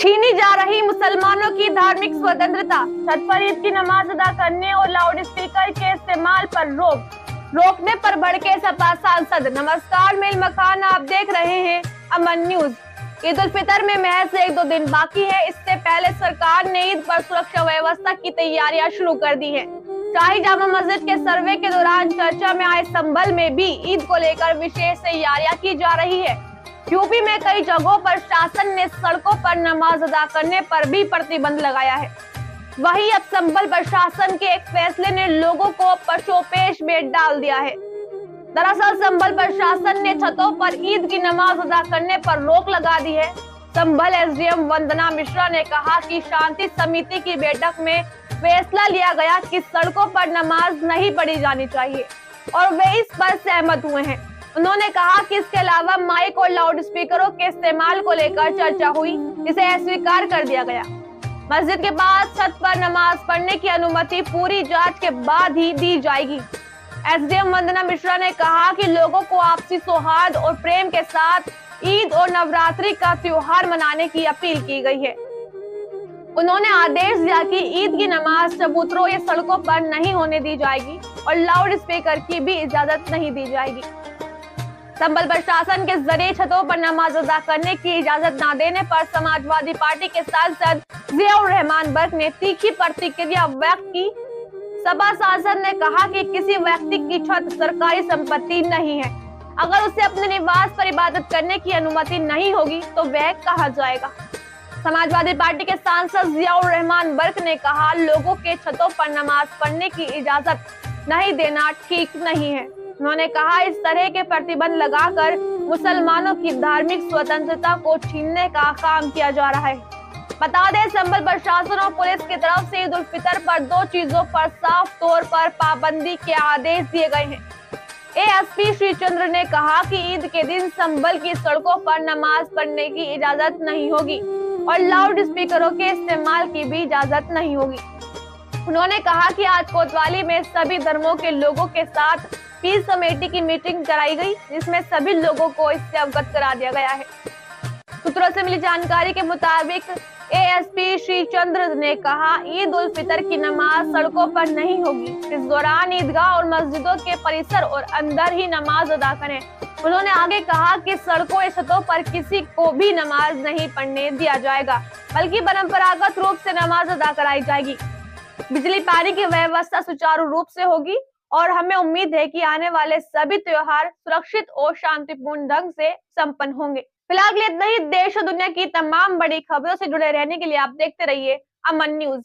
छीनी जा रही मुसलमानों की धार्मिक स्वतंत्रता। छत पर ईद की नमाज अदा करने और लाउड स्पीकर के इस्तेमाल पर रोकने पर भड़के सपा सांसद। नमस्कार, मेल मकान आप देख रहे हैं अमन न्यूज। ईद उल फितर में महज 1-2 दिन बाकी है। इससे पहले सरकार ने ईद पर सुरक्षा व्यवस्था की तैयारियां शुरू कर दी है। शाही जामा मस्जिद के सर्वे के दौरान चर्चा में आए संभल में भी ईद को लेकर विशेष तैयारियां की जा रही है। यूपी में कई जगहों पर शासन ने सड़कों पर नमाज अदा करने पर भी प्रतिबंध लगाया है। वहीं अब संभल प्रशासन के एक फैसले ने लोगों को पशोपेश में डाल दिया है। दरअसल संभल प्रशासन ने छतों पर ईद की नमाज अदा करने पर रोक लगा दी है। संभल एसडीएम वंदना मिश्रा ने कहा कि शांति समिति की बैठक में फैसला लिया गया कि सड़कों पर नमाज नहीं पढ़ी जानी चाहिए और वे इस पर सहमत हुए हैं। उन्होंने कहा कि इसके अलावा माइक और लाउड स्पीकरों के इस्तेमाल को लेकर चर्चा हुई, जिसे अस्वीकार कर दिया गया। मस्जिद के पास छत पर नमाज पढ़ने की अनुमति पूरी जांच के बाद ही दी जाएगी। एसडीएम वंदना मिश्रा ने कहा कि लोगों को आपसी सौहार्द और प्रेम के साथ ईद और नवरात्रि का त्योहार मनाने की अपील की गई है। उन्होंने आदेश दिया कि ईद की नमाज चबूतरों या सड़कों पर नहीं होने दी जाएगी और लाउड स्पीकर की भी इजाजत नहीं दी जाएगी। संभल प्रशासन के जरिए छतों पर नमाज अदा करने की इजाजत न देने पर समाजवादी पार्टी के सांसद जियाउर रहमान बर्क ने तीखी प्रतिक्रिया व्यक्त की। सपा सांसद ने कहा कि किसी व्यक्ति की छत सरकारी संपत्ति नहीं है। अगर उसे अपने निवास पर इबादत करने की अनुमति नहीं होगी तो वह कहाँ जाएगा। समाजवादी पार्टी के सांसद जियाउर रहमान बर्क ने कहा, लोगों के छतों पर नमाज पढ़ने की इजाजत नहीं देना ठीक नहीं है। उन्होंने कहा, इस तरह के प्रतिबंध लगाकर मुसलमानों की धार्मिक स्वतंत्रता को छीनने का काम किया जा रहा है। बता दें, संभल प्रशासन और पुलिस की तरफ से ईद उल फितर पर 2 चीजों पर साफ तौर पर पाबंदी के आदेश दिए गए हैं। एएसपी श्री चंद्र ने कहा कि ईद के दिन संभल की सड़कों पर नमाज पढ़ने की इजाजत नहीं होगी और लाउड स्पीकरों के इस्तेमाल की भी इजाजत नहीं होगी। उन्होंने कहा कि आज कोतवाली में सभी धर्मों के लोगों के साथ पीस कमेटी की मीटिंग कराई गई, जिसमें सभी लोगों को इससे अवगत करा दिया गया है। सूत्रों से मिली जानकारी के मुताबिक एएसपी श्री चंद्र ने कहा, ईद उल फितर की नमाज सड़कों पर नहीं होगी। इस दौरान ईदगाह और मस्जिदों के परिसर और अंदर ही नमाज अदा करें। उन्होंने आगे कहा कि सड़कों या छतों पर किसी को भी नमाज नहीं पढ़ने दिया जाएगा, बल्कि परंपरागत रूप से नमाज अदा कराई जाएगी। बिजली पानी की व्यवस्था सुचारू रूप से होगी और हमें उम्मीद है कि आने वाले सभी त्योहार सुरक्षित और शांतिपूर्ण ढंग से संपन्न होंगे। फिलहाल इतना ही। देश और दुनिया की तमाम बड़ी खबरों से जुड़े रहने के लिए आप देखते रहिए अमन न्यूज।